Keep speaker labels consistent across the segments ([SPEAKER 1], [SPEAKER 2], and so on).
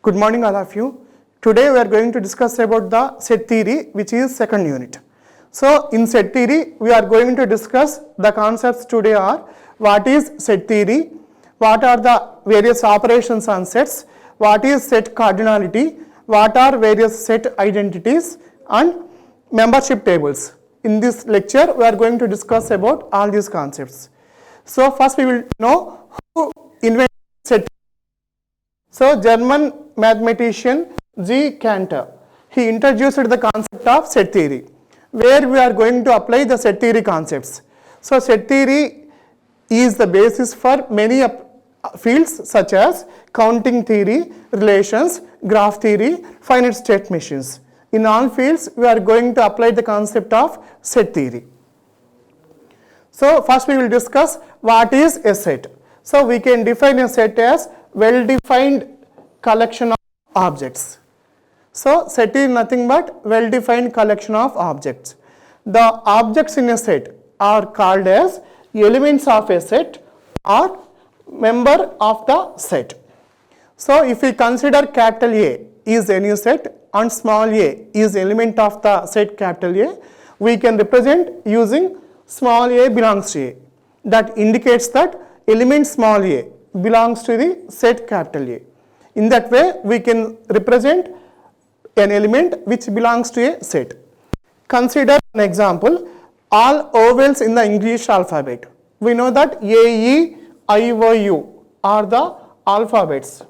[SPEAKER 1] Good morning all of you. Today we are going to discuss about the set theory, which is second unit. So in set theory we are going to discuss the concepts today are what is set theory, what are the various operations on sets, what is set cardinality, what are various set identities and membership tables. In this lecture we are going to discuss about all these concepts. So first we will know who invented set theory. So German mathematician G. Cantor, he introduced the concept of set theory, where we are going to apply the set theory concepts. So set theory is the basis for many fields such as counting theory, relations, graph theory, finite state machines. In all fields we are going to apply the concept of set theory. So first we will discuss what is a set. So we can define a set as well-defined collection of objects. So set is nothing but well-defined collection of objects. The objects in a set are called as elements of a set or member of the set. So if we consider capital A is any set and small a is element of the set capital A, we can represent using small a belongs to A. That indicates that element small a belongs to the set capital A. In that way we can represent an element which belongs to a set. Consider an example, all vowels in the English alphabet. We know that A, E, I, O, U are the alphabets.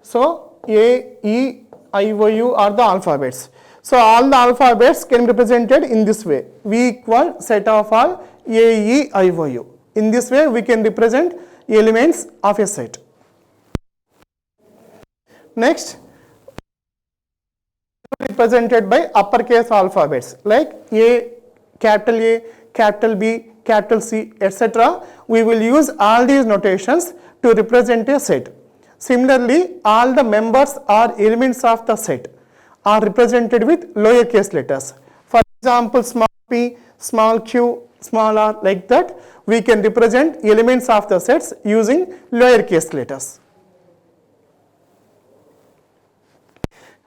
[SPEAKER 1] So A, E, I, O, U are the alphabets. So all the alphabets can be represented in this way. V equal set of all A, E, I, O, U. In this way we can represent elements of a set. Next, represented by uppercase alphabets like A, capital B, capital C, etc. We will use all these notations to represent a set. Similarly, all the members or elements of the set are represented with lowercase letters. For example, small p, small q, small r, like that we can represent elements of the sets using lowercase letters.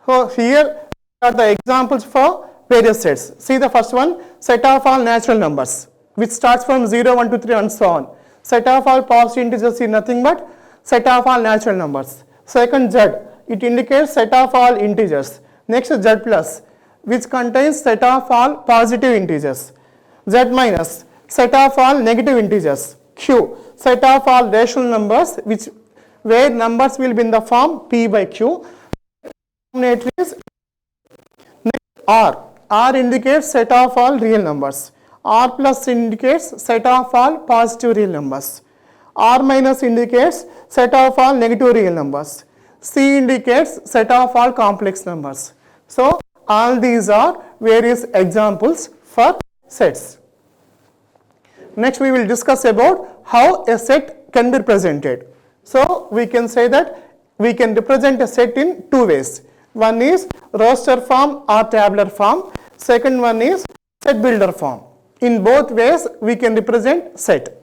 [SPEAKER 1] So here are the examples for various sets. See the first one, set of all natural numbers, which starts from 0, 1, 2, 3 and so on. Set of all positive integers is nothing but set of all natural numbers. Second, Z, it indicates set of all integers. Next, Z plus, which contains set of all positive integers. Z minus, set of all negative integers. Q, set of all rational numbers, where numbers will be in the form P by Q. Next, R indicates set of all real numbers. R plus indicates set of all positive real numbers. R minus indicates set of all negative real numbers. C indicates set of all complex numbers. So all these are various examples for sets. Next we will discuss about how a set can be represented. So we can say that we can represent a set in two ways. One is roster form or tabular form. Second one is set builder form. In both ways we can represent set.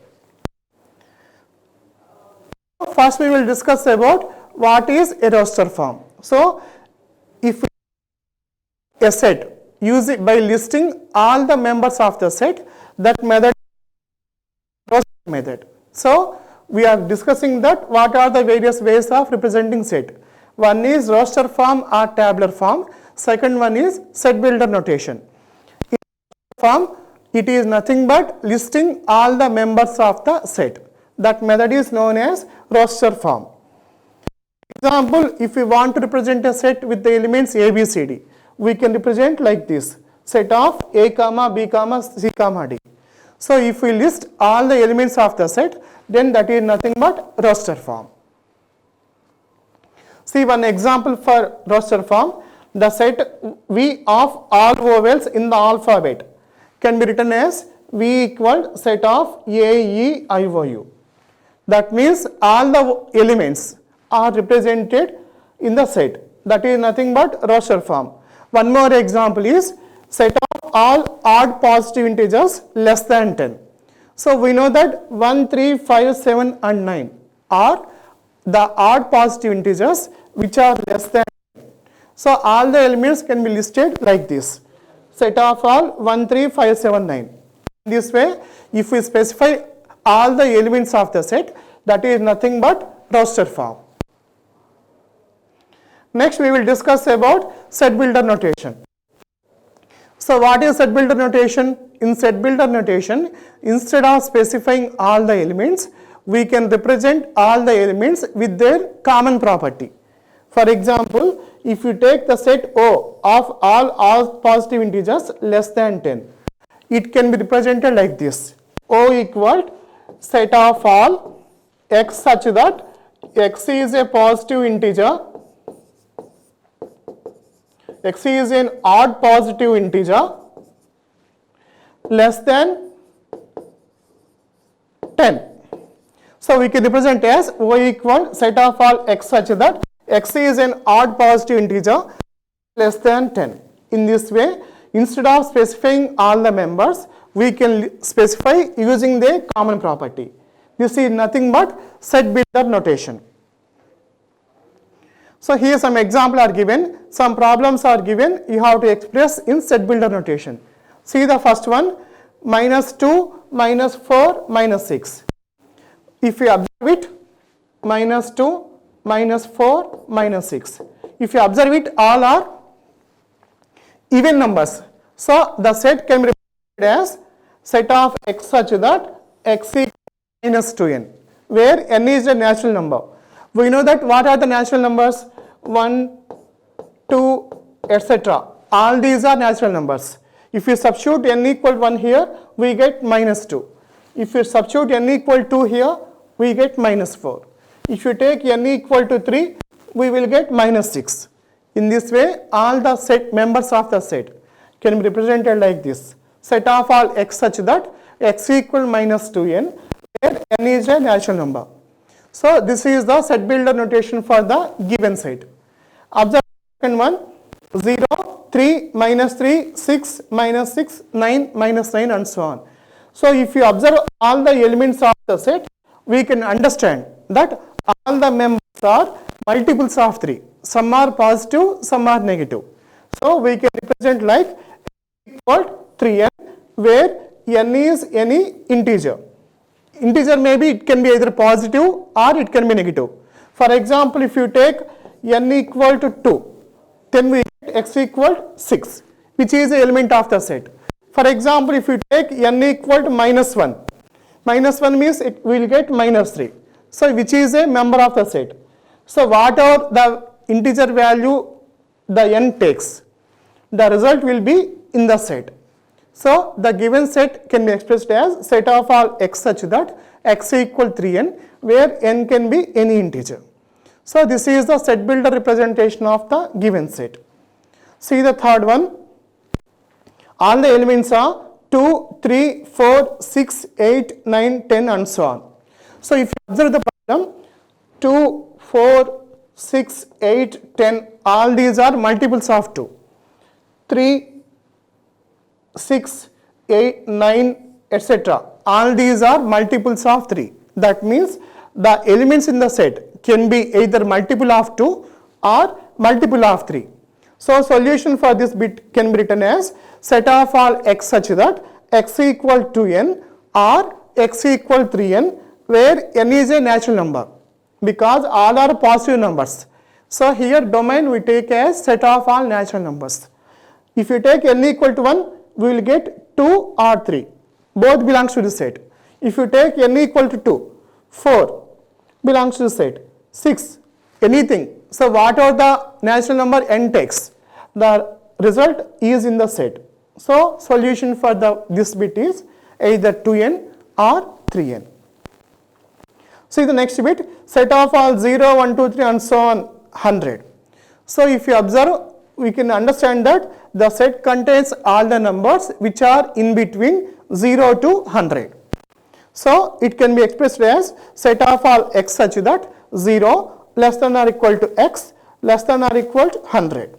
[SPEAKER 1] First we will discuss about what is a roster form. So if a set use it by listing all the members of the set, that method is roster method. So we are discussing that what are the various ways of representing set. One is roster form or tabular form. Second one is set builder notation. In form, it is nothing but listing all the members of the set. That method is known as roster form. Example, if we want to represent a set with the elements A, B, C, D, we can represent like this, set of A, B, C, D. So if we list all the elements of the set, then that is nothing but roster form. See one example for roster form. The set V of all vowels in the alphabet can be written as V equal set of A, E, I, O, U. That means all the elements are represented in the set. That is nothing but roster form. One more example is set of all odd positive integers less than 10. So we know that 1, 3, 5, 7 and 9 are the odd positive integers which are less than 10. So all the elements can be listed like this. Set of all 1, 3, 5, 7, 9. This way, if we specify all the elements of the set, that is nothing but roster form. Next, we will discuss about set builder notation. So what is set builder notation? In set builder notation, instead of specifying all the elements, we can represent all the elements with their common property. For example, if you take the set O of all positive integers less than 10, it can be represented like this. O equal set of all x such that x is a positive integer, x is an odd positive integer less than 10. So we can represent as O equal set of all x such that x is an odd positive integer less than 10. In this way, instead of specifying all the members, we can specify using the common property. This is nothing but set builder notation. So here some examples are given, some problems are given, you have to express in set builder notation. See the first one, minus 2, minus 4, minus 6. If you observe it, minus 2, minus 4, minus 6. If you observe it, all are even numbers. So the set can be represented as set of x such that x is minus 2n, where n is a natural number. We know that what are the natural numbers? 1, 2, etc. All these are natural numbers. If you substitute n equal 1 here, we get minus 2. If you substitute n equal 2 here, we get minus 4. If you take n equal to 3, we will get minus 6. In this way, all the set members of the set can be represented like this. Set of all x such that x equal minus 2n, where n is a natural number. So this is the set builder notation for the given set. Observe the second one, 0, 3, minus 3, 6, minus 6, 9, minus 9 and so on. So if you observe all the elements of the set, we can understand that all the members are multiples of 3. Some are positive, some are negative. So we can represent like equal 3n, where n is any integer. Integer maybe it can be either positive or it can be negative. For example, if you take n equal to 2, then we get x equal 6, which is the element of the set. For example, if you take n equal to minus 1, minus 1 means it will get minus 3. So which is a member of the set. So whatever the integer value the n takes, the result will be in the set. So the given set can be expressed as set of all x such that x equal 3n, where n can be any integer. So this is the set builder representation of the given set. See the third one. All the elements are 2, 3, 4, 6, 8, 9, 10 and so on. So if you observe the problem, 2, 4, 6, 8, 10, all these are multiples of 2. 3, 6, 8, 9, etc. All these are multiples of 3. That means the elements in the set can be either multiple of 2 or multiple of 3. So solution for this bit can be written as set of all x such that x equal to n or x equal 3n, where n is a natural number because all are positive numbers. So here domain we take as set of all natural numbers. If you take n equal to 1, we will get 2 or 3. Both belongs to the set. If you take n equal to 2, 4 belongs to the set. 6, anything. So whatever the natural number n takes, the result is in the set. So solution for this bit is either 2n or 3n. See the next bit, set of all 0, 1, 2, 3 and so on 100. So if you observe, we can understand that the set contains all the numbers which are in between 0 to 100. So it can be expressed as set of all x such that 0 less than or equal to x less than or equal to 100.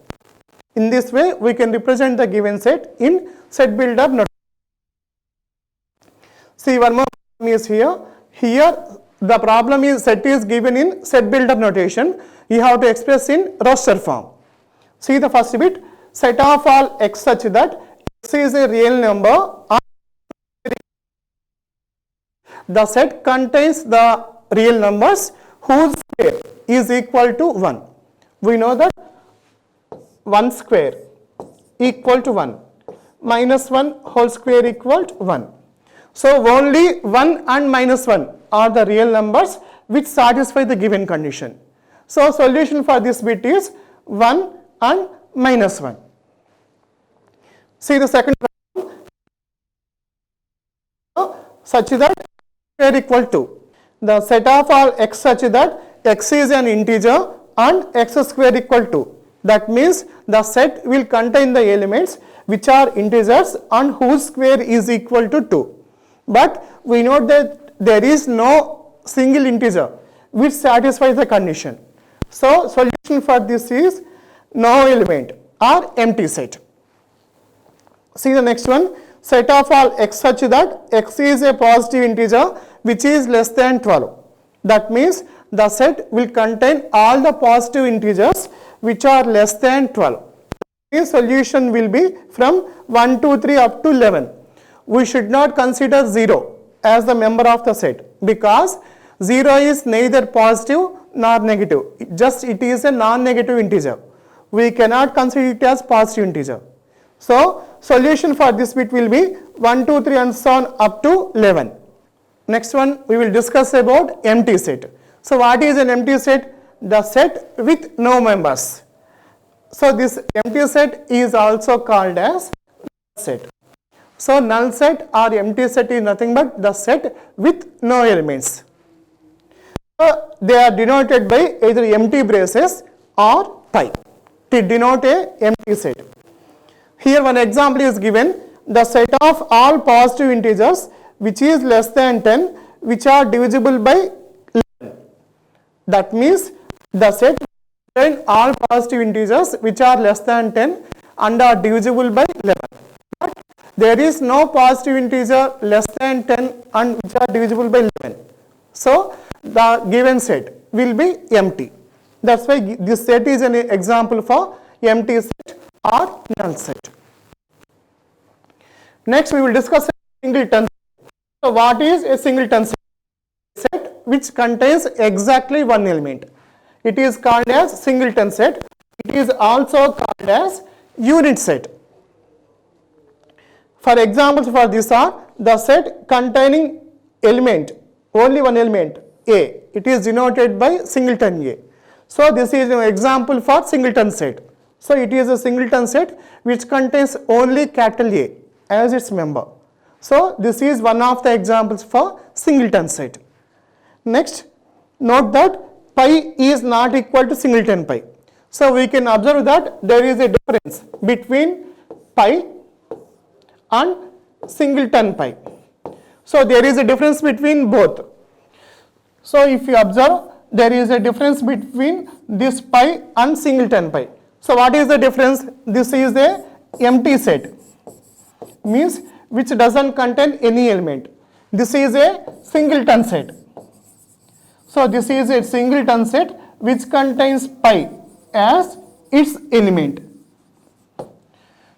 [SPEAKER 1] In this way, we can represent the given set in set builder notation. See, one more problem is here. Here the problem is set is given in set builder notation. You have to express in roster form. See the first bit, set of all x such that x is a real number. The set contains the real numbers whose square is equal to 1. We know that 1 square equal to 1 minus 1 whole square equal to 1. So only 1 and minus 1 are the real numbers which satisfy the given condition. So solution for this bit is 1 and minus 1. See the second problem, such that square equal to the set of all x such that x is an integer and x square equal to. That means the set will contain the elements which are integers and whose square is equal to 2. But we know that there is no single integer which satisfies the condition. So solution for this is no element or empty set. See the next one, set of all x such that x is a positive integer which is less than 12. That means the set will contain all the positive integers which are less than 12. The solution will be from 1, 2, 3 up to 11. We should not consider 0 as the member of the set because 0 is neither positive nor negative. It is a non-negative integer. We cannot consider it as positive integer. So solution for this bit will be 1, 2, 3 and so on up to 11. Next one we will discuss about empty set. So what is an empty set? The set with no members. So this empty set is also called as null set. So null set or empty set is nothing but the set with no elements. So they are denoted by either empty braces or pi to denote a empty set. Here one example is given, the set of all positive integers which is less than 10 which are divisible by 11. That means the set contains all positive integers which are less than 10 and are divisible by 11. But there is no positive integer less than 10 and which are divisible by 11. So the given set will be empty. That's why this set is an example for empty set or null set. Next we will discuss a singleton set. So what is a singleton set? Set which contains exactly one element. It is called as singleton set. It is also called as unit set. For examples for this are the set containing element, only one element A. It is denoted by singleton A. So this is an example for singleton set. So it is a singleton set which contains only capital A as its member. So this is one of the examples for singleton set. Next, note that pi is not equal to singleton pi. So we can observe that there is a difference between pi and singleton pi. So there is a difference between both. So if you observe, there is a difference between this pi and singleton pi. So what is the difference? This is a empty set, means which doesn't contain any element. This is a singleton set. So this is a singleton set which contains pi as its element.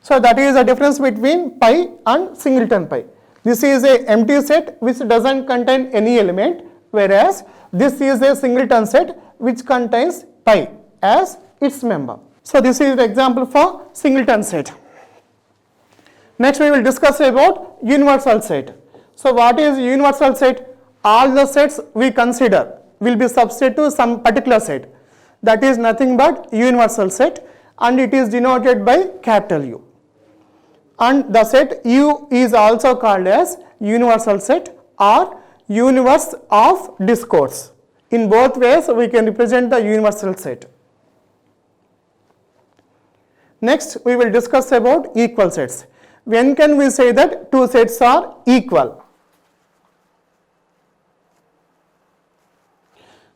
[SPEAKER 1] So that is the difference between pi and singleton pi. This is a empty set which doesn't contain any element, whereas this is a singleton set which contains pi as its member. So this is the example for singleton set. Next we will discuss about universal set. So what is universal set? All the sets we consider will be subset to some particular set. That is nothing but universal set, and it is denoted by capital U. And the set U is also called as universal set or universe of discourse. In both ways we can represent the universal set. Next we will discuss about equal sets. When can we say that two sets are equal?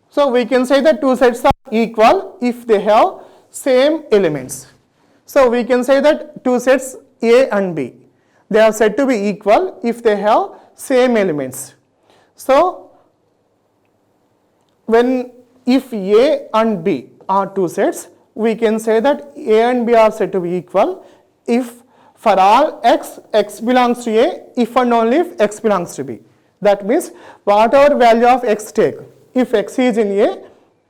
[SPEAKER 1] So we can say that two sets are equal if they have same elements. So we can say that two sets A and B, They are said to be equal if they have same elements. So, if A and B are two sets, we can say that A and B are said to be equal if for all x, x belongs to A, if and only if x belongs to B. That means whatever value of x take, if x is in A,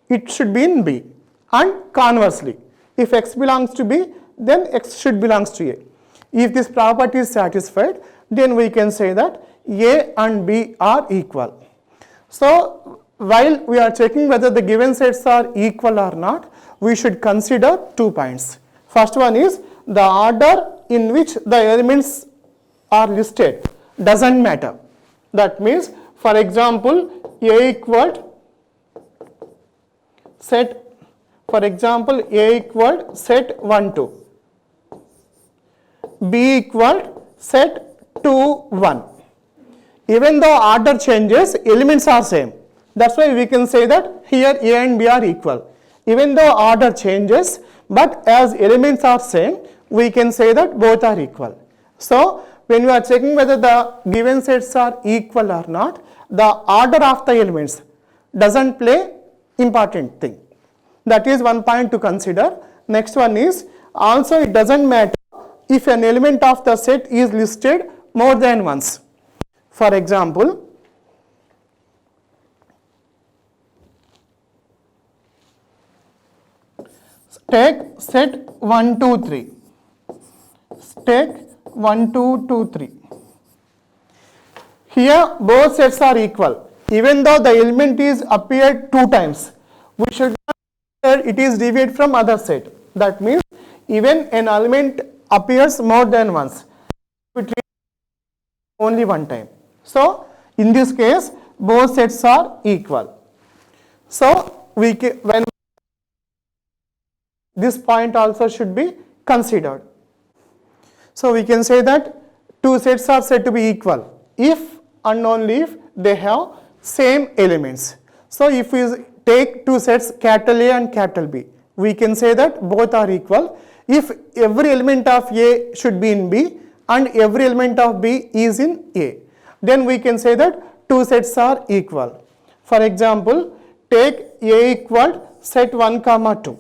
[SPEAKER 1] it should be in B, and conversely, if x belongs to B, then x should belongs to A. If this property is satisfied, then we can say that A and B are equal. So, while we are checking whether the given sets are equal or not, we should consider 2 points. First one is the order in which the elements are listed doesn't matter. That means, for example, A equaled set, A equaled set 1, 2, B equaled set 2, 1. Even though order changes, elements are same. That's why we can say that here A and B are equal. Even though order changes, but as elements are same, we can say that both are equal. So, when we are checking whether the given sets are equal or not, the order of the elements doesn't play important thing. That is one point to consider. Next one is also it doesn't matter if an element of the set is listed more than once. For example, take set 1, 2, 3. Take 1, 2, 2, 3. Here both sets are equal. Even though the element is appeared 2 times, we should not consider it is deviated from other set. That means even an element appears more than once, we treat only one time. So, in this case, both sets are equal. So, when this point also should be considered. So, we can say that 2 sets are said to be equal if and only if they have same elements. So, if we take 2 sets capital A and capital B, we can say that both are equal if every element of A should be in B and every element of B is in A. Then we can say that 2 sets are equal. For example, take A equaled set 1, 2,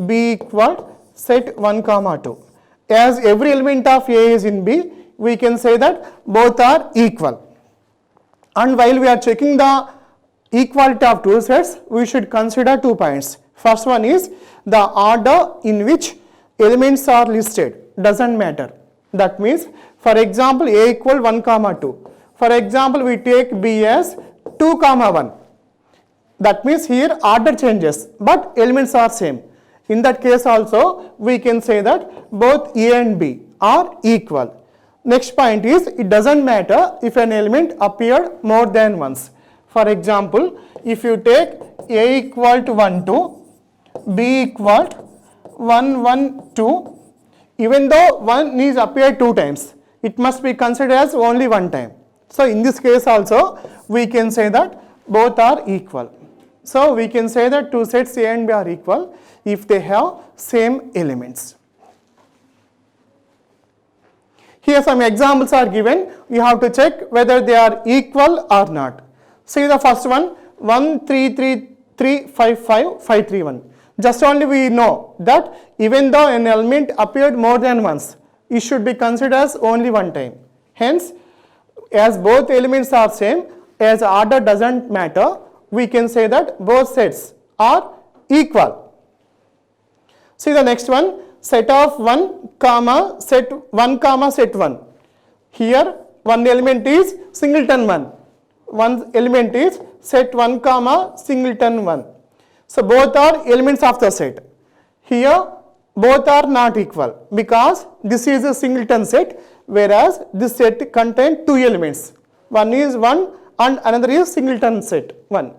[SPEAKER 1] B equaled set 1, 2. As every element of A is in B, we can say that both are equal. And while we are checking the equality of 2 sets, we should consider 2 points. First one is the order in which elements are listed doesn't matter. That means, for example, A equal 1, 2. For example, we take B as 2, 1. That means here order changes, but elements are same. In that case also, we can say that both A and B are equal. Next point is, it doesn't matter if an element appeared more than once. For example, if you take A equal to 1, 2, B equal to 1, 1, 2, even though 1 is appeared 2 times, it must be considered as only one time. So, in this case also, we can say that both are equal. So, we can say that 2 sets A and B are equal if they have same elements. Here some examples are given. You have to check whether they are equal or not. See the first one, 1, 3, 3, 3, 5, 5, 5, 3, 1. Just only we know that even though an element appeared more than once, it should be considered as only one time. Hence, as both elements are same, as order doesn't matter, we can say that both sets are equal. See the next one, set of 1, set 1, set 1. Here one element is singleton 1. One element is set 1, singleton 1. So both are elements of the set. Here both are not equal because this is a singleton set, whereas this set contains 2 elements. One is 1 and another is singleton set 1.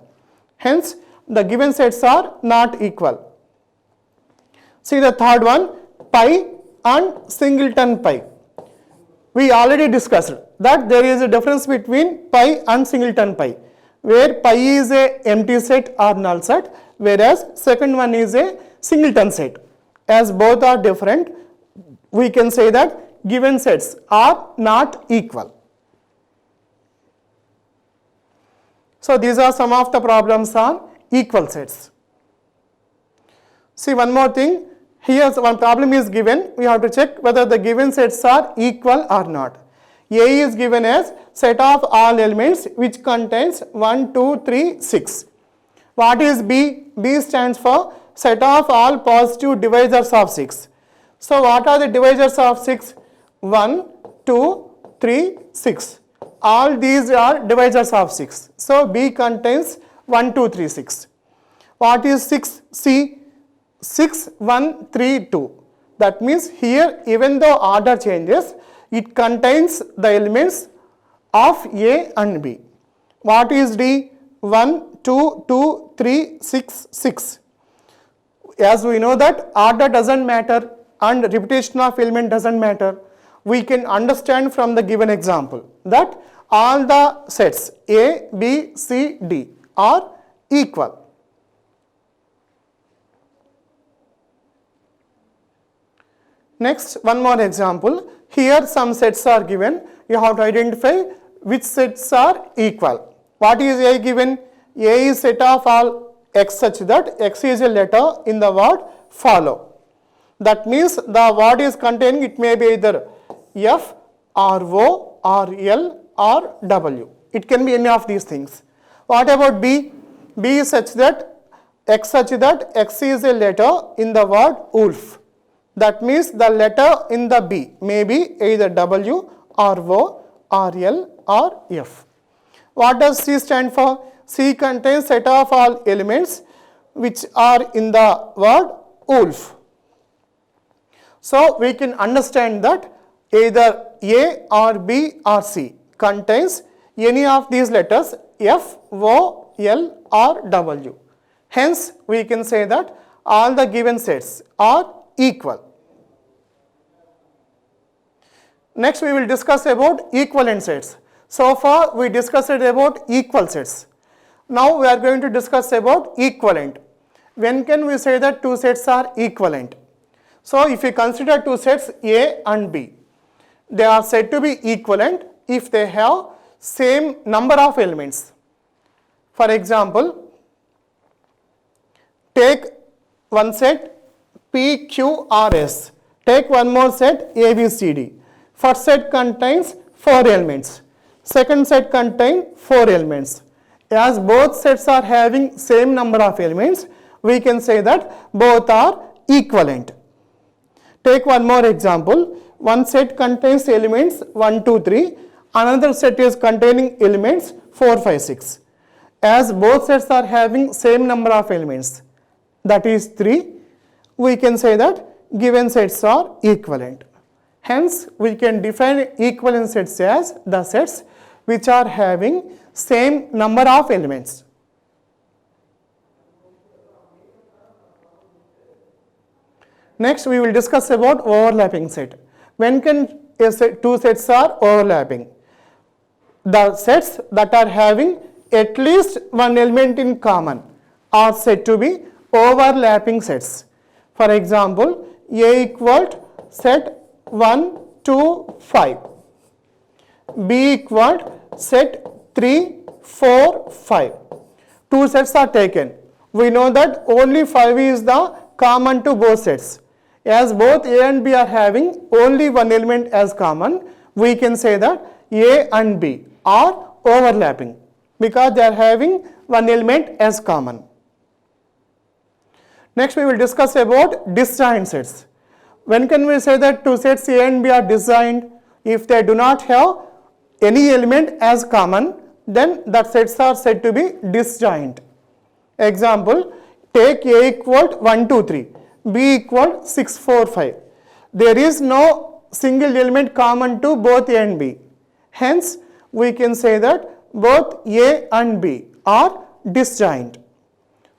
[SPEAKER 1] Hence, the given sets are not equal. See the third one, pi and singleton pi. We already discussed that there is a difference between pi and singleton pi, where pi is a empty set or null set, whereas second one is a singleton set. As both are different, we can say that given sets are not equal. So these are some of the problems on equal sets. See, one more thing, here one problem is given, we have to check whether the given sets are equal or not. A is given as set of all elements which contains 1, 2, 3, 6. What is B? B stands for set of all positive divisors of 6. So what are the divisors of 6? 1, 2, 3, 6. All these are divisors of 6. So B contains 1, 2, 3, 6. What is 6? C. 6, 1, 3, 2. That means here even though order changes, it contains the elements of A and B. What is D? 1, 2, 2, 3, 6, 6. As we know that order doesn't matter and repetition of element doesn't matter, we can understand from the given example that all the sets A, B, C, D are equal. Next, one more example. Here some sets are given. You have to identify which sets are equal. What is A given? A is set of all X such that X is a letter in the word follow. That means the word is containing, it may be either F or O or L or W. It can be any of these things. What about B? B is such that X is a letter in the word wolf. That means the letter in the B may be either W or O or L or F. What does C stand for? C contains set of all elements which are in the word wolf. So we can understand that either A or B or C contains any of these letters F, O, L or W. Hence we can say that all the given sets are equal. Next we will discuss about equivalent sets. So far we discussed about equal sets. Now we are going to discuss about equivalent. When can we say that two sets are equivalent? So if we consider two sets A and B, they are said to be equivalent if they have same number of elements. For example, take one set P, Q, R, S. Take one more set A, B, C, D. First set contains 4 elements. Second set contains 4 elements. As both sets are having same number of elements, we can say that both are equivalent. Take one more example. One set contains elements 1, 2, 3. Another set is containing elements 4, 5, 6. As both sets are having same number of elements, that is 3, we can say that given sets are equivalent. Hence, we can define equivalent sets as the sets which are having same number of elements. Next, we will discuss about overlapping set. When can two sets are overlapping? The sets that are having at least one element in common are said to be overlapping sets. For example, A equaled set 1, 2, 5. B equaled set 3, 4, 5. Two sets are taken. We know that only 5 is the common to both sets. As both A and B are having only one element as common, we can say that A and B are overlapping because they are having one element as common. Next, we will discuss about disjoint sets. When can we say that two sets A and B are disjoint? If they do not have any element as common, then that sets are said to be disjoint. Example, take A equal 1, 2, 3, B equal 6, 4, 5. There is no single element common to both A and B. Hence, we can say that both A and B are disjoint.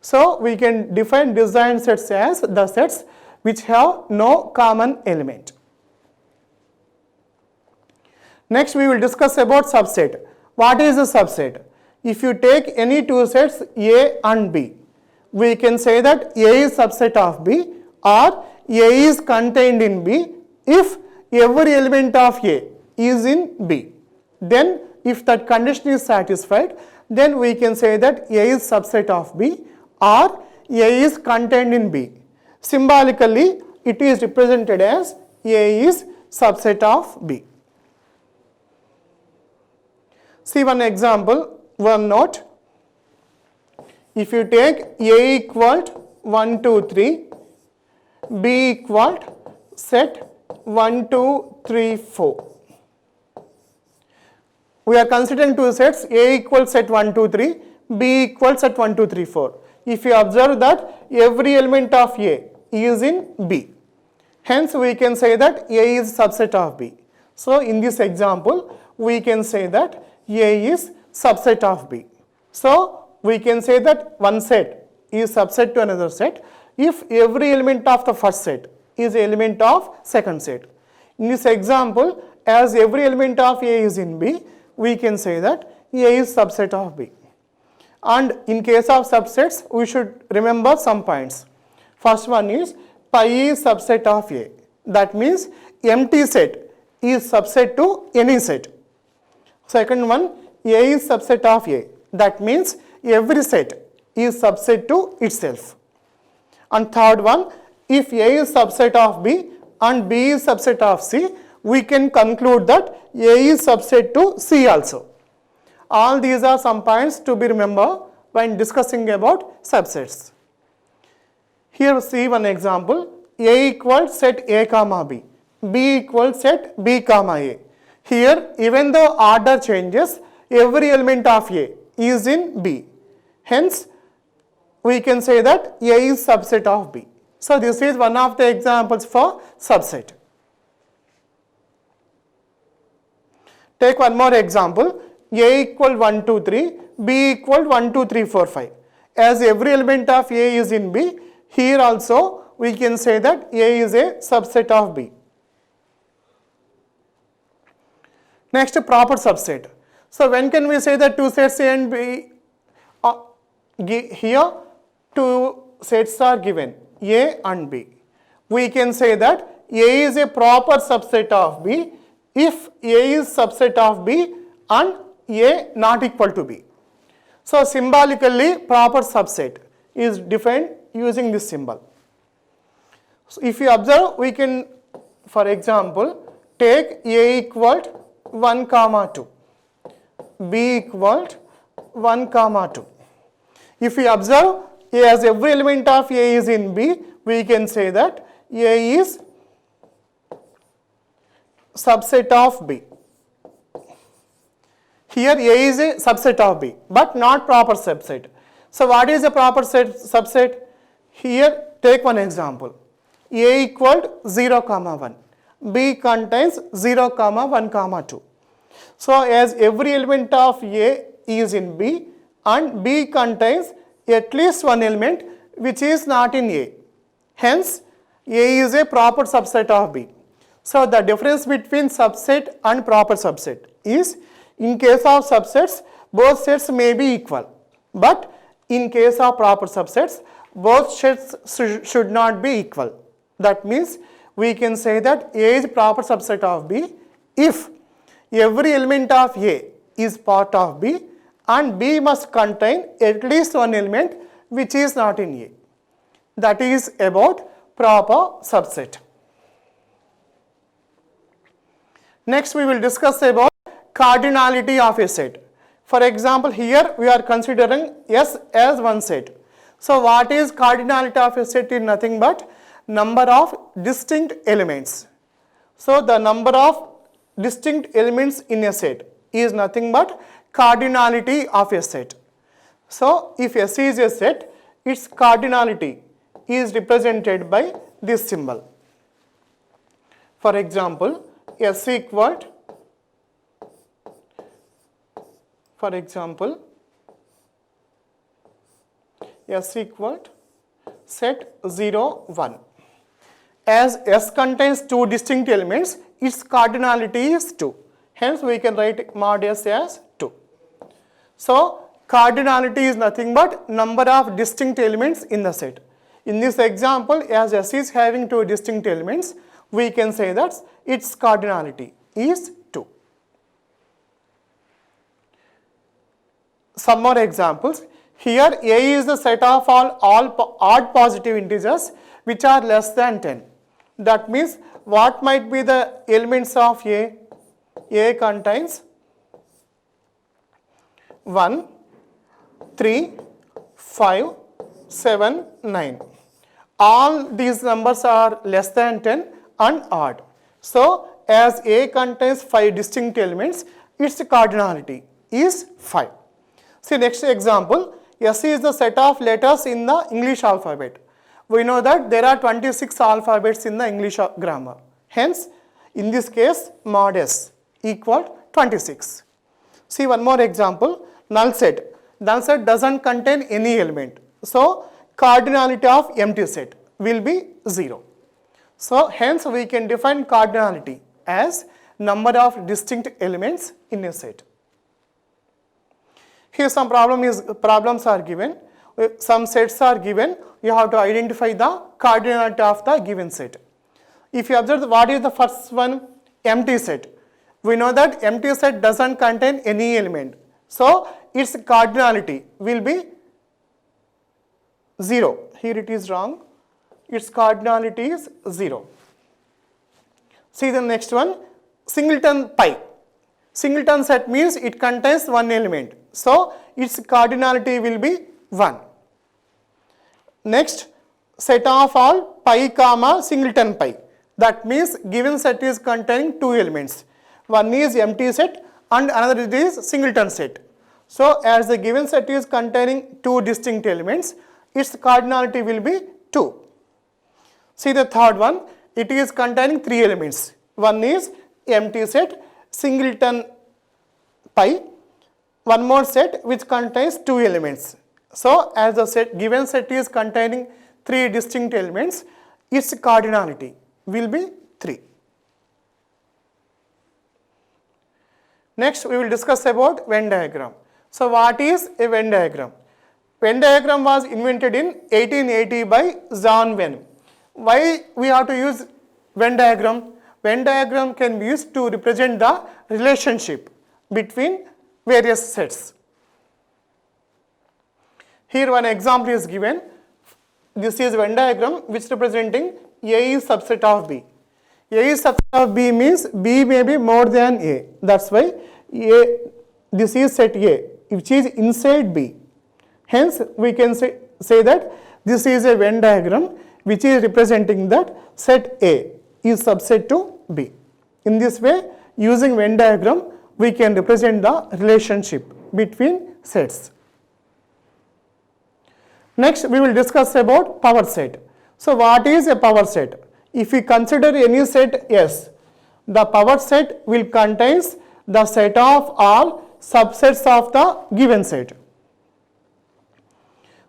[SPEAKER 1] So, we can define disjoint sets as the sets which have no common element. Next, we will discuss about subset. What is a subset? If you take any two sets A and B, we can say that A is subset of B or A is contained in B if every element of A is in B. Then if that condition is satisfied, then we can say that A is subset of B or A is contained in B. Symbolically, it is represented as A is subset of B. See one example, one note. If you take A equaled 1, 2, 3, B equaled set 1, 2, 3, 4. We are considering two sets, A equals set 1, 2, 3, B equals set 1, 2, 3, 4. If you observe that every element of A is in B, hence we can say that A is subset of B. So in this example, we can say that A is subset of B. So we can say that one set is subset to another set if every element of the first set is an element of second set. In this example, as every element of A is in B, we can say that A is subset of B. And in case of subsets, we should remember some points. First one is pi is subset of A. That means empty set is subset to any set. Second one, A is subset of A. That means every set is subset to itself. And third one, if A is subset of B and B is subset of C, we can conclude that A is subset to C also. All these are some points to be remembered when discussing about subsets. Here see one example, A equals set A comma B, B equals set B comma A. Here even though order changes, every element of A is in B. Hence, we can say that A is subset of B. So this is one of the examples for subset. Take one more example, A equal 1, 2, 3, B equal 1, 2, 3, 4, 5. As every element of A is in B, here also we can say that A is a subset of B. Next, proper subset. So when can we say that two sets A and B? Here two sets are given, A and B. We can say that A is a proper subset of B if A is subset of B and A not equal to B. So symbolically, proper subset is defined using this symbol. So if you observe, we can, for example, take A equaled 1 comma 2, B equaled 1 comma 2. If we observe, as every element of A is in B, we can say that A is subset of B. Here A is a subset of B, but not proper subset. So what is a proper subset? Here take one example. A equaled 0 comma 1. B contains 0 comma 1 comma 2. So as every element of A is in B and B contains at least one element which is not in A. Hence, A is a proper subset of B. So the difference between subset and proper subset is, in case of subsets, both sets may be equal. But in case of proper subsets, both sets should not be equal. That means we can say that A is proper subset of B if every element of A is part of B and B must contain at least one element which is not in A. That is about proper subset. Next we will discuss about cardinality of a set. For example, here we are considering S as one set. So what is cardinality of a set? Is nothing but number of distinct elements. So the number of distinct elements in a set is nothing but cardinality of a set. So if S is a set, its cardinality is represented by this symbol. For example, S equaled, S equaled set 0, 1. As S contains two distinct elements, its cardinality is 2. Hence we can write mod S as 2. So cardinality is nothing but number of distinct elements in the set. In this example, as S is having two distinct elements, we can say that its cardinality is 2. Some more examples. Here A is the set of all odd positive integers which are less than 10. That means what might be the elements of A? A contains 1, 3, 5, 7, 9. All these numbers are less than 10 and odd. So as A contains 5 distinct elements, its cardinality is 5. See next example, S is the set of letters in the English alphabet. We know that there are 26 alphabets in the English grammar. Hence, in this case, mod S equal 26. See one more example, null set. Null set doesn't contain any element. So, cardinality of empty set will be 0. So, hence we can define cardinality as number of distinct elements in a set. Here some problems are given, some sets are given, you have to identify the cardinality of the given set. If you observe what is the first one, empty set. We know that empty set doesn't contain any element. So, its cardinality will be 0. Here it is wrong, its cardinality is 0. See the next one, singleton pi. Singleton set means it contains one element. So, its cardinality will be 1. Next, set of all pi comma singleton pi. That means given set is containing 2 elements. One is empty set and another is singleton set. So, as the given set is containing 2 distinct elements, its cardinality will be 2. See the third one, it is containing 3 elements. One is empty set, singleton pi, one more set which contains 2 elements. So, as the given set is containing 3 distinct elements, its cardinality will be 3. Next, we will discuss about Venn diagram. So, what is a Venn diagram? Venn diagram was invented in 1880 by John Venn. Why we have to use Venn diagram? Venn diagram can be used to represent the relationship between various sets. Here one example is given. This is Venn diagram which representing A is subset of B. A is subset of B means B may be more than A. That's why this is set A which is inside B. Hence we can say that this is a Venn diagram which is representing that set A is subset to B. In this way, using Venn diagram, we can represent the relationship between sets. Next, we will discuss about power set. So, what is a power set? If we consider any set S, the power set will contains the set of all subsets of the given set.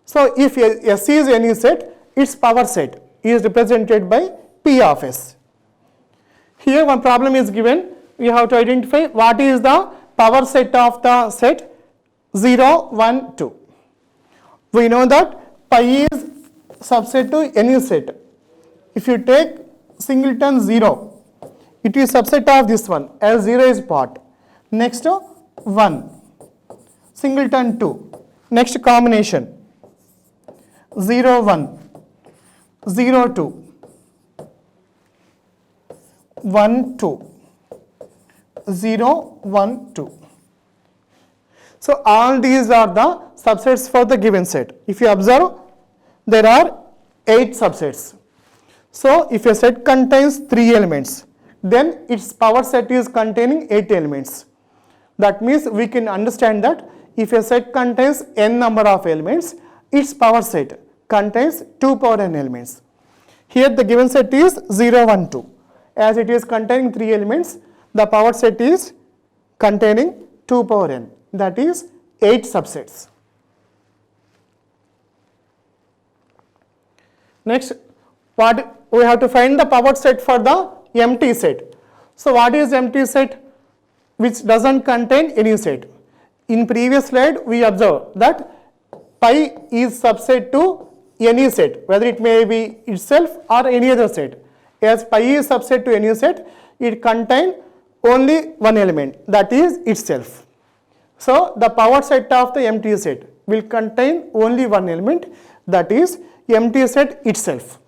[SPEAKER 1] So, if S is any set, its power set is represented by P of S. Here one problem is given, we have to identify what is the power set of the set 0, 1, 2. We know that pi is subset to any set. If you take singleton 0, it is subset of this one as 0 is part. Next 1, singleton 2, next combination 0, 1, 0, 2, 1, 2, 0, 1, 2. So, all these are the subsets for the given set. If you observe, there are 8 subsets. So, if a set contains 3 elements, then its power set is containing 8 elements. That means we can understand that if a set contains n number of elements, its power set contains 2 power n elements. Here the given set is 0, 1, 2. As it is containing 3 elements, the power set is containing 2 power n, that is 8 subsets. Next, what we have to find the power set for the empty set. So, what is empty set? Which doesn't contain any set. In previous slide, we observed that pi is subset to any set, whether it may be itself or any other set. as pi is subset to any set, it contains only one element, that is itself. So the power set of the empty set will contain only one element, that is empty set itself.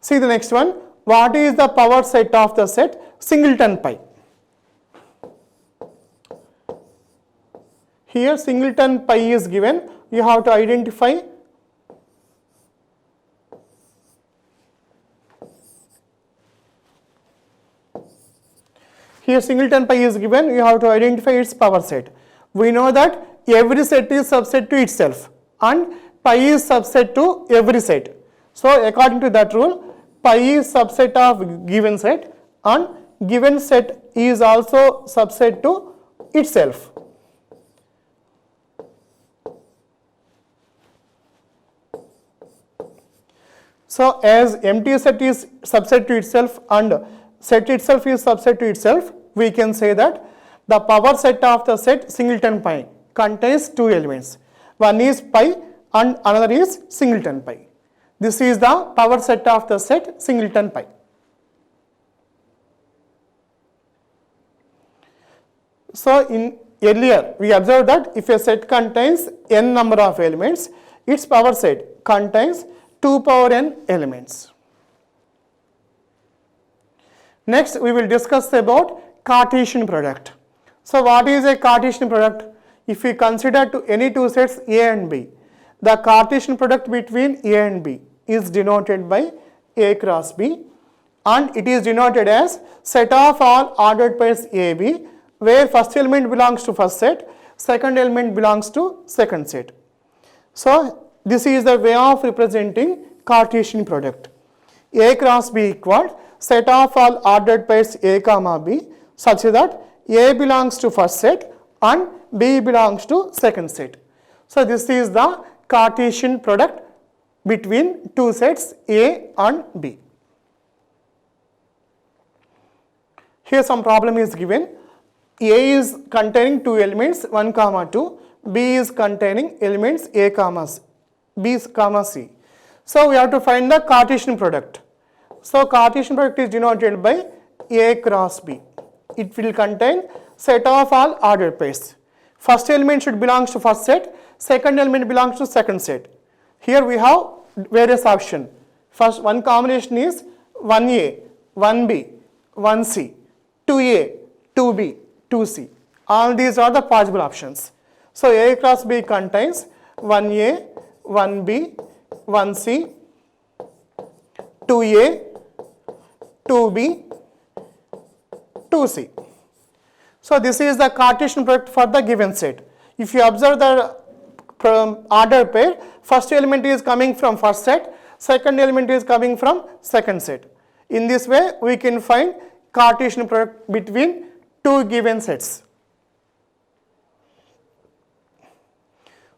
[SPEAKER 1] See the next one. What is the power set of the set singleton pi? Here singleton pi is given. You have to identify here singleton pi is given. You have to identify its power set. We know that every set is subset to itself and pi is subset to every set. So according to that rule, pi is subset of given set and given set is also subset to itself. So as empty set is subset to itself and set itself is subset to itself, we can say that the power set of the set singleton pi contains two elements. One is pi and another is singleton pi. This is the power set of the set singleton pi. So in earlier we observed that if a set contains n number of elements, its power set contains 2 power n elements. Next we will discuss about Cartesian product. So what is a Cartesian product? If we consider to any two sets A and B, the Cartesian product between A and B is denoted by A cross B and it is denoted as set of all ordered pairs AB where first element belongs to first set, second element belongs to second set. So this is the way of representing Cartesian product. A cross B equal set of all ordered pairs A comma B such that A belongs to first set and B belongs to second set. So this is the Cartesian product between two sets A and B. Here some problem is given. A is containing two elements 1 comma 2, B is containing elements A comma C, B comma C. So we have to find the Cartesian product. So Cartesian product is denoted by A cross B. It will contain set of all ordered pairs. First element should belongs to first set, second element belongs to second set. Here we have various options. First one combination is 1A, 1B, 1C, 2A, 2B, 2C. All these are the possible options. So A cross B contains 1A, 1B, 1C, 2A, 2B, 2C. So this is the Cartesian product for the given set. If you observe the order pair, first element is coming from first set, second element is coming from second set. In this way we can find Cartesian product between two given sets.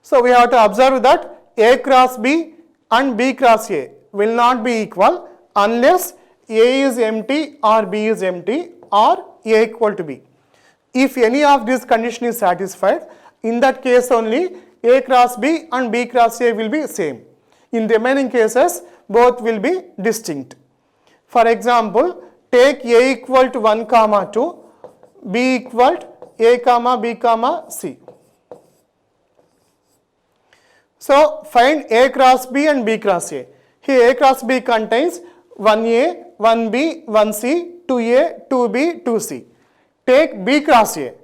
[SPEAKER 1] So we have to observe that A cross B and B cross A will not be equal unless A is empty or B is empty or A equal to B. If any of these conditions is satisfied, in that case only A cross B and B cross A will be same. In the remaining cases, both will be distinct. For example, take A equal to 1 comma 2, B equal to A comma B comma C. So find A cross B and B cross A. Here A cross B contains 1A, 1B, 1C, 2A, 2B, 2C. Take B cross A.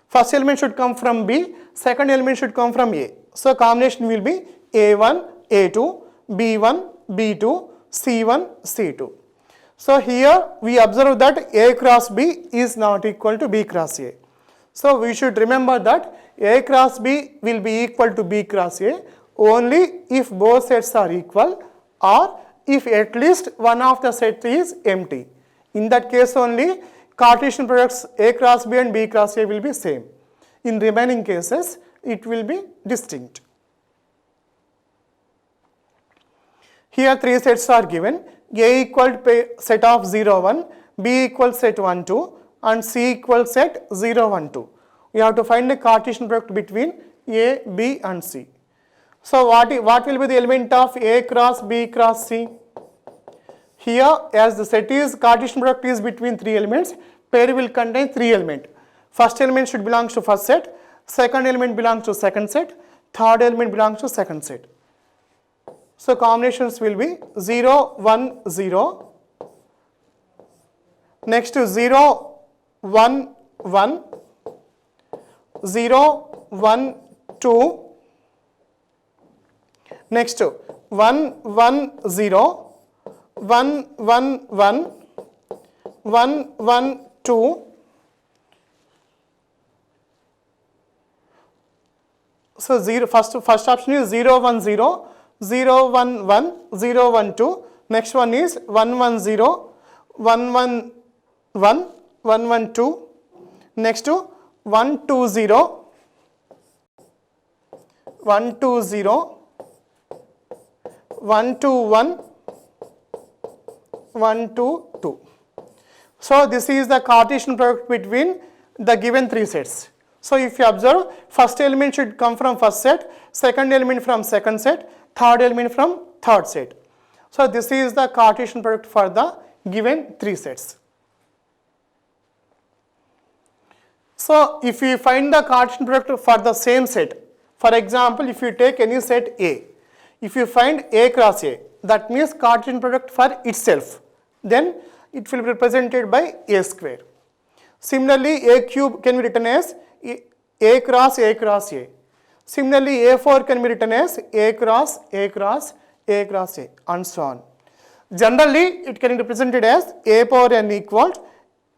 [SPEAKER 1] First element should come from B, second element should come from A. So combination will be A1, A2, B1, B2, C1, C2. So here we observe that A cross B is not equal to B cross A. So we should remember that A cross B will be equal to B cross A only if both sets are equal or if at least one of the set is empty. In that case only Cartesian products A cross B and B cross A will be same. In remaining cases it will be distinct. Here three sets are given. A equal to set of 0, 1, B equal set 1, 2 and C equal set 0, 1, 2. We have to find a Cartesian product between A, B and C. So what will be the element of A cross B cross C? Here, as the set is Cartesian product is between three elements, pair will contain three elements. First element should belong to first set, second element belongs to second set, third element belongs to second set. So combinations will be 0, 1, 0. Next to 0, 1, 1, 0, 1, 2. Next to 1, 1, 0. 1, 1, 1, 1, 1, 2. So first option is 0, 1, 0, 0, 1, 1, 0, 1, 2. Next one is 1, 1, 0, 1, 1, 1, 1, 1, 2. Next to 1, 2, 0, 1, 2, 0, 1, 2, 1, 1, 2, 2. So this is the Cartesian product between the given three sets. So if you observe, first element should come from first set, second element from second set, third element from third set. So this is the Cartesian product for the given three sets. So if we find the Cartesian product for the same set, for example, if you take any set A, if you find A cross A, that means Cartesian product for itself, then it will be represented by A square. Similarly, A cube can be written as A cross A cross A. Similarly, A4 can be written as A cross A cross A cross A, and so on. Generally, it can be represented as A power n equal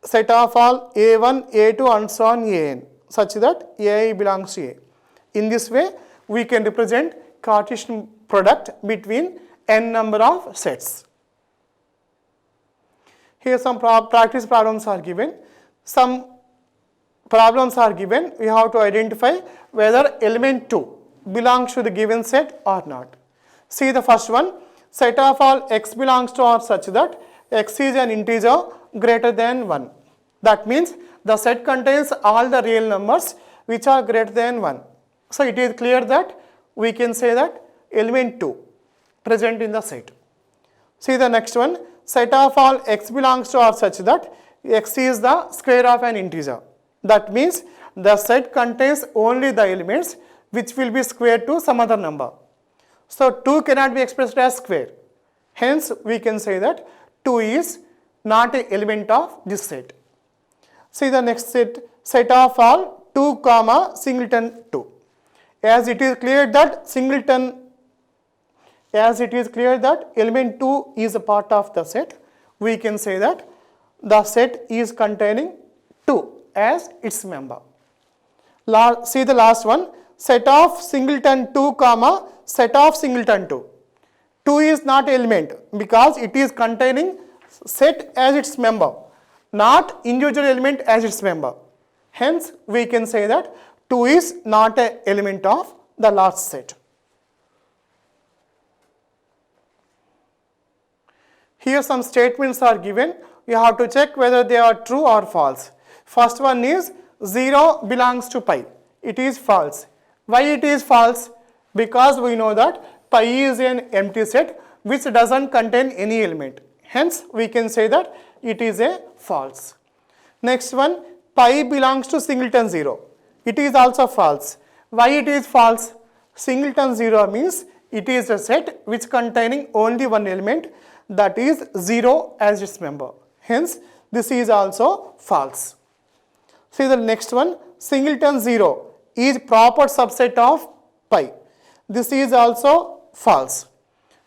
[SPEAKER 1] set of all A1, A2 and so on An, such that AI belongs to A. In this way, we can represent Cartesian product between n number of sets. Here some practice problems are given. Some problems are given. We have to identify whether element 2 belongs to the given set or not. See the first one. Set of all x belongs to R such that x is an integer greater than 1. That means the set contains all the real numbers which are greater than 1. So it is clear that we can say that element 2 present in the set. See the next one. Set of all x belongs to R such that x is the square of an integer. That means the set contains only the elements which will be square to some other number. So 2 cannot be expressed as square. Hence we can say that 2 is not an element of this set. See the next set. Set of all 2 comma singleton 2. As it is clear that element 2 is a part of the set, we can say that the set is containing 2 as its member. See the last one. Set of singleton 2 comma set of singleton 2. 2 is not element because it is containing set as its member, not individual element as its member. Hence we can say that 2 is not an element of the last set. Here some statements are given. You have to check whether they are true or false. First one is 0 belongs to pi. It is false. Why it is false? Because we know that pi is an empty set which doesn't contain any element. Hence we can say that it is a false. Next one, pi belongs to singleton 0. It is also false. Why it is false? Singleton 0 means it is a set which containing only one element, that is 0 as its member. Hence this is also false. See the next one. Singleton 0 is proper subset of pi. This is also false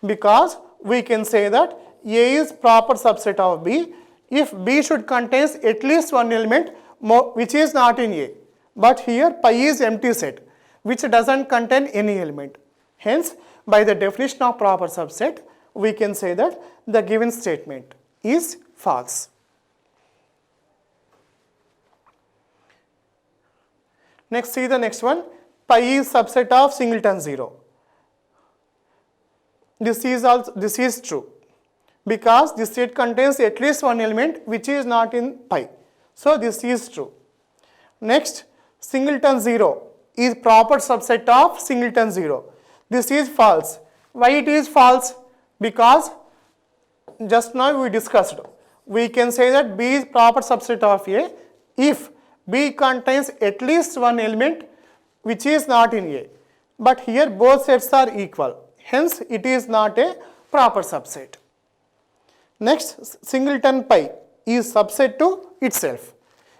[SPEAKER 1] because we can say that A is proper subset of B if B should contain at least one element which is not in A. But here pi is empty set which doesn't contain any element. Hence by the definition of proper subset we can say that the given statement is false. Next, see the next one. Pi is subset of singleton 0. This is true because this set contains at least one element which is not in pi. So this is true. Next, singleton 0 is proper subset of singleton 0. This is false. Why it is false? Because just now we discussed, we can say that B is proper subset of A if B contains at least one element which is not in A. But here both sets are equal, hence it is not a proper subset. Next, singleton pi is subset to itself.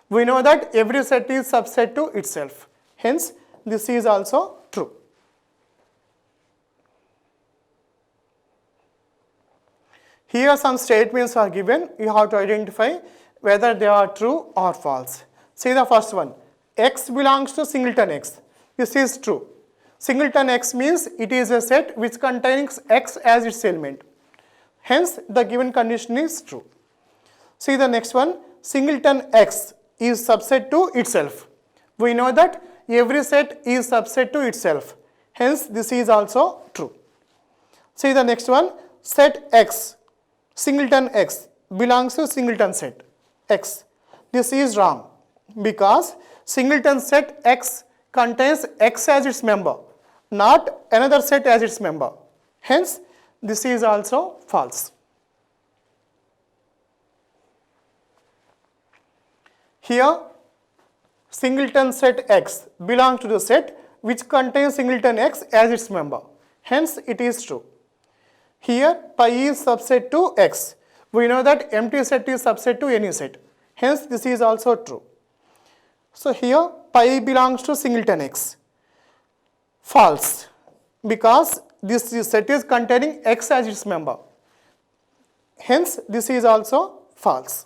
[SPEAKER 1] We know that every set is subset to itself, hence this is also true. Here some statements are given, you have to identify whether they are true or false. See the first one, X belongs to singleton X. This is true. Singleton X means it is a set which contains X as its element. Hence the given condition is true. See the next one, singleton X is subset to itself. We know that every set is subset to itself. Hence this is also true. See the next one, set X, singleton X belongs to singleton set X. This is wrong because singleton set X contains X as its member, not another set as its member. Hence this is also false. Here singleton set X belongs to the set which contains singleton X as its member. Hence it is true. Here pi is subset to X. We know that empty set is subset to any set. Hence this is also true. So here pi belongs to singleton X. False, because this set is containing X as its member. Hence this is also false.